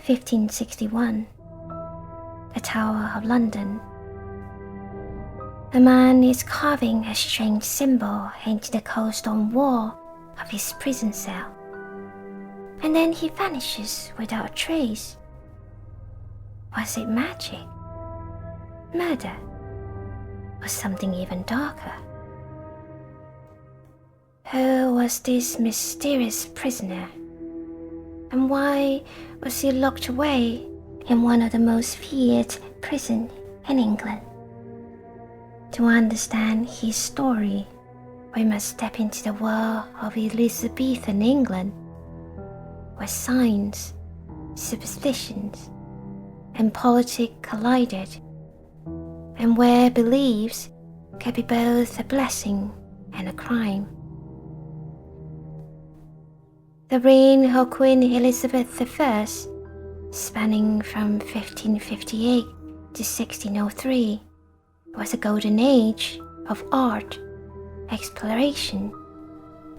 1561. The Tower of London. A man is carving a strange symbol into the cold stone wall of his prison cell, and then he vanishes without a trace. Was it magic? Murder? Or something even darker? Who was this mysterious prisoner? And why was he locked away in one of the most feared prisons in England? To understand his story, we must step into the world of Elizabethan England, where science, superstitions, and politics collided, and where beliefs could be both a blessing and a crime. The reign of Queen Elizabeth I, spanning from 1558 to 1603, was a golden age of art, exploration,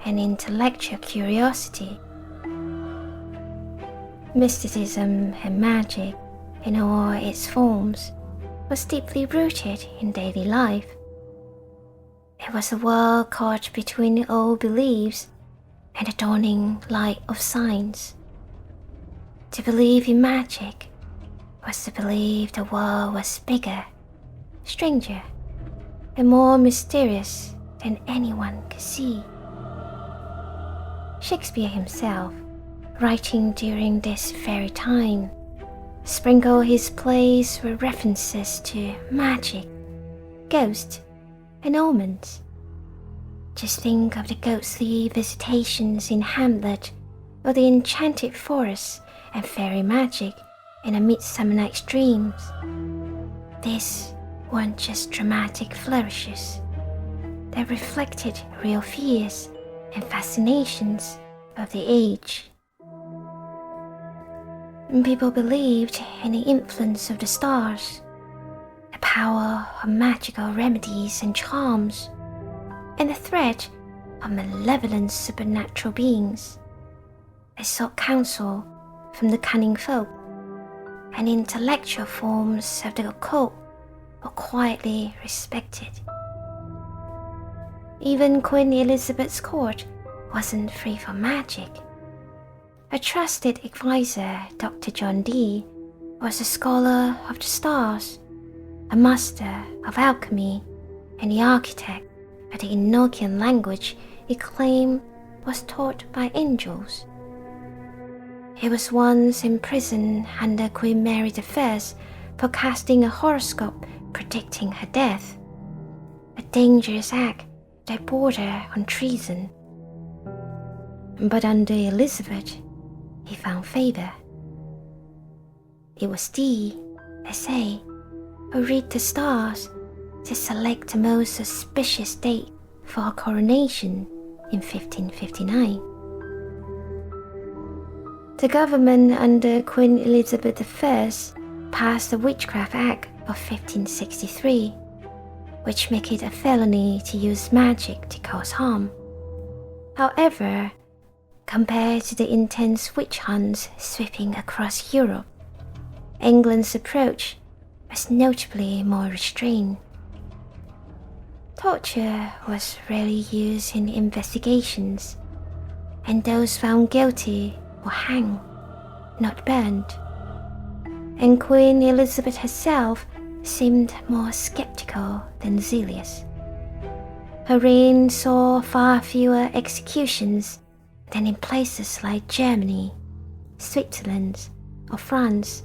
and intellectual curiosity. Mysticism and magic, in all its forms, was deeply rooted in daily life. It was a world caught between old beliefs and the dawning light of science. To believe in magic was to believe the world was bigger, stranger, and more mysterious than anyone could see. Shakespeare himself, writing during this very time, sprinkled his plays with references to magic, ghosts, and omens. Just think of the ghostly visitations in Hamlet, or the enchanted forest and fairy magic in A Midsummer Night's Dreams. These weren't just dramatic flourishes. They reflected real fears and fascinations of the age. And people believed in the influence of the stars, the power of magical remedies and charms, and the threat of malevolent supernatural beings. They sought counsel from the cunning folk, and intellectual forms of the occult were quietly respected. Even Queen Elizabeth's court wasn't free from magic. A trusted advisor, Dr. John Dee, was a scholar of the stars, a master of alchemy, and the architect of the Enochian language he claimed was taught by angels. He was once imprisoned under Queen Mary I for casting a horoscope predicting her death, a dangerous act that bordered on treason. But under Elizabeth, he found favor. It was Dee, they say, who read the stars to select the most auspicious date for her coronation in 1559. The government under Queen Elizabeth I passed the Witchcraft Act of 1563, which made it a felony to use magic to cause harm. However, compared to the intense witch hunts sweeping across Europe, England's approach was notably more restrained. Torture was rarely used in investigations, and those found guilty were hanged, not burned. And Queen Elizabeth herself seemed more skeptical than zealous. Her reign saw far fewer executions than in places like Germany, Switzerland, or France,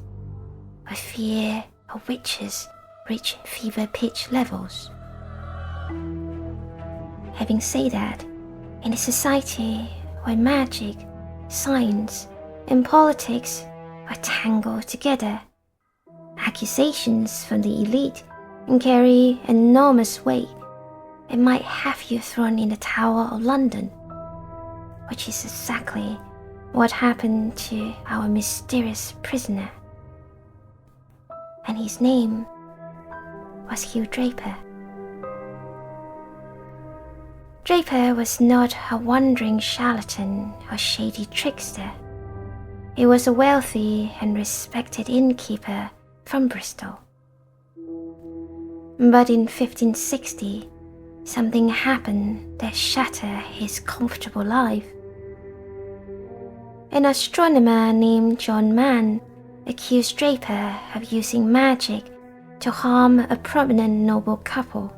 where fear of witches reached fever-pitch levels. Having said that, in a society where magic, science, and politics were tangled together, accusations from the elite can carry enormous weight and might have you thrown in the Tower of London, which is exactly what happened to our mysterious prisoner. And his name was Hew Draper. Draper was not a wandering charlatan or shady trickster. He was a wealthy and respected innkeeper from Bristol. But in 1560, something happened that shattered his comfortable life. An astronomer named John Mann accused Draper of using magic to harm a prominent noble couple,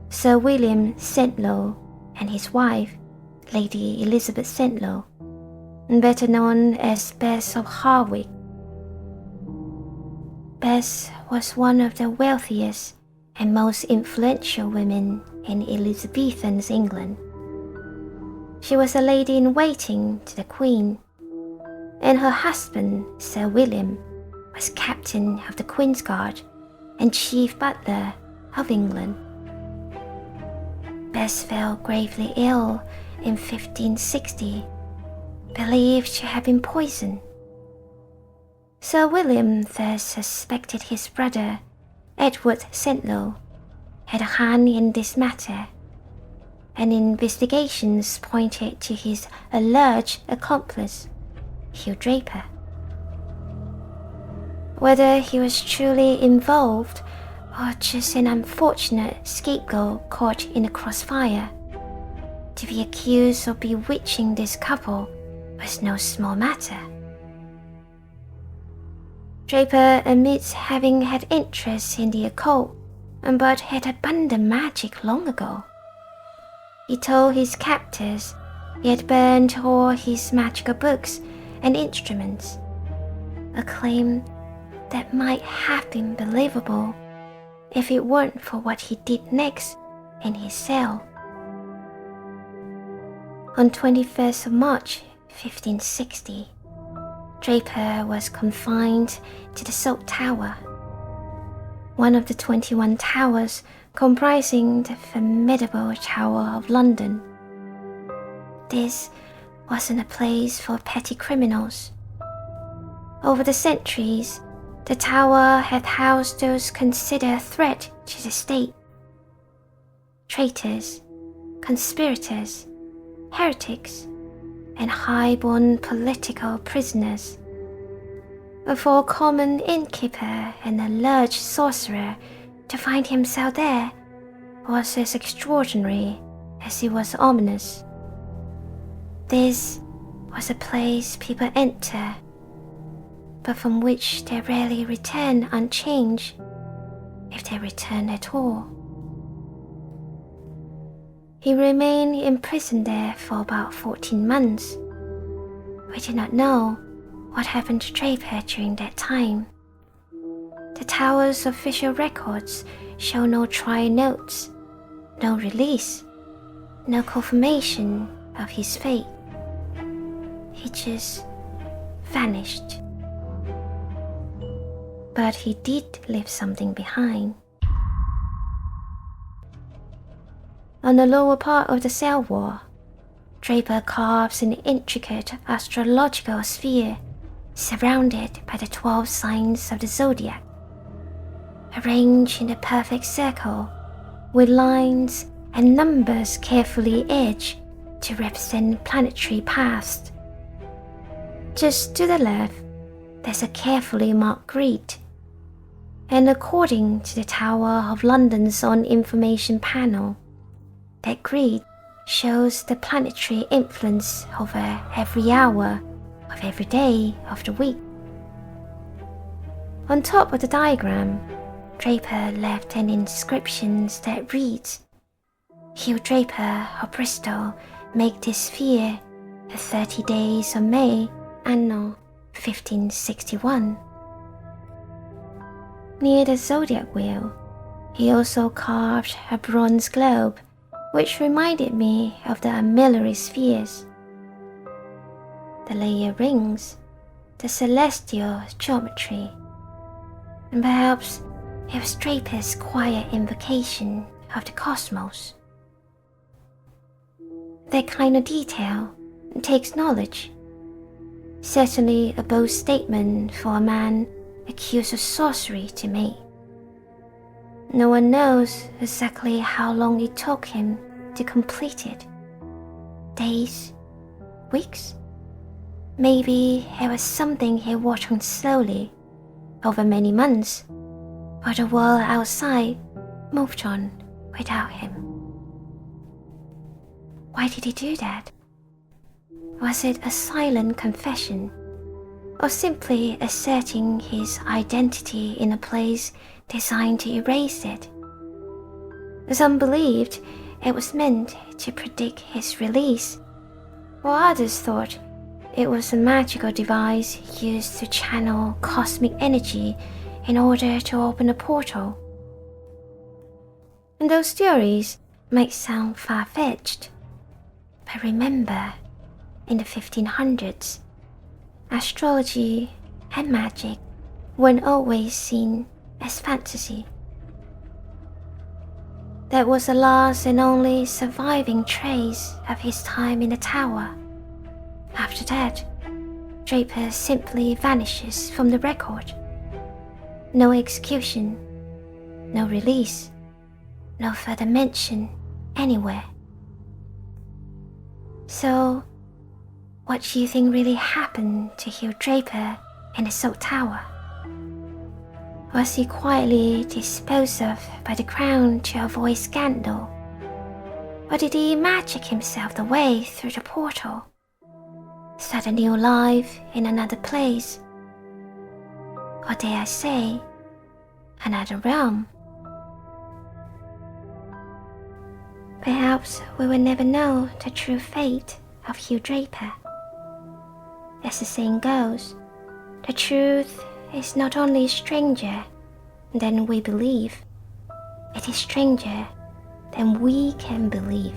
Sir William Sentlow and his wife, Lady Elizabeth Sentlow, better known as Bess of Harwich. Bess was one of the wealthiest and most influential women in Elizabethan England. She was a lady-in-waiting to the Queen, and her husband, Sir William, was captain of the Queen's Guard and chief butler of England. Bess fell gravely ill in 1560, believed to have been poisoned. Sir William thus suspected his brother, Edward Sentlow, had a hand in this matter, and investigations pointed to his alleged accomplice, Hew Draper. Whether he was truly involved or just an unfortunate scapegoat caught in the crossfire, to be accused of bewitching this couple was no small matter. Draper admits having had interest in the occult, but had abandoned magic long ago. He told his captors he had burned all his magical books and instruments, a claim that might have been believable if it weren't for what he did next in his cell. On 21st of March 1560, Draper was confined to the Salt Tower, one of the 21 towers comprising the formidable Tower of London. This wasn't a place for petty criminals. Over the centuries, the tower had housed those considered a threat to the state: traitors, conspirators, heretics, and high-born political prisoners. For a common innkeeper and alleged sorcerer to find himself there was as extraordinary as it was ominous. This was a place people enter, but from which they rarely return unchanged, if they return at all. He remained imprisoned there for about 14 months. We do not know what happened to Draper during that time. The tower's official records show no trial notes, no release, no confirmation of his fate. He just vanished. But he did leave something behind. On the lower part of the cell wall, Draper carves an intricate astrological sphere surrounded by the 12 signs of the Zodiac, arranged in a perfect circle with lines and numbers carefully etched to represent planetary paths. Just to the left, there's a carefully marked grid, and according to the Tower of London's own information panel, that grid shows the planetary influence over every hour of every day of the week. On top of the diagram, Draper left an inscription that reads, "Hew Draper of Bristol make this sphere the 30 days of May, anno 1561. Near the Zodiac wheel, he also carved a bronze globe, which reminded me of the armillary spheres. The layer rings, the celestial geometry, and perhaps it was Draper's quiet invocation of the cosmos. That kind of detail takes knowledge. Certainly a bold statement for a man accused of sorcery to make. No one knows exactly how long it took him to complete it. Days? Weeks? Maybe it was something he worked on slowly, over many months, while the world outside moved on without him. Why did he do that? Was it a silent confession, or simply asserting his identity in a place designed to erase it? Some believed it was meant to predict his release, while others thought it was a magical device used to channel cosmic energy in order to open a portal. And those theories might sound far-fetched, but remember, in the 1500s, astrology and magic weren't always seen as fantasy. That was the last and only surviving trace of his time in the tower. After that, Draper simply vanishes from the record. No execution, no release, no further mention anywhere. So, what do you think really happened to Hew Draper in the Salt Tower? Was he quietly disposed of by the crown to avoid scandal? Or did he magic himself away through the portal, start a new life in another place? Or dare I say, another realm? Perhaps we will never know the true fate of Hew Draper. As the saying goes, the truth is not only stranger than we believe, it is stranger than we can believe.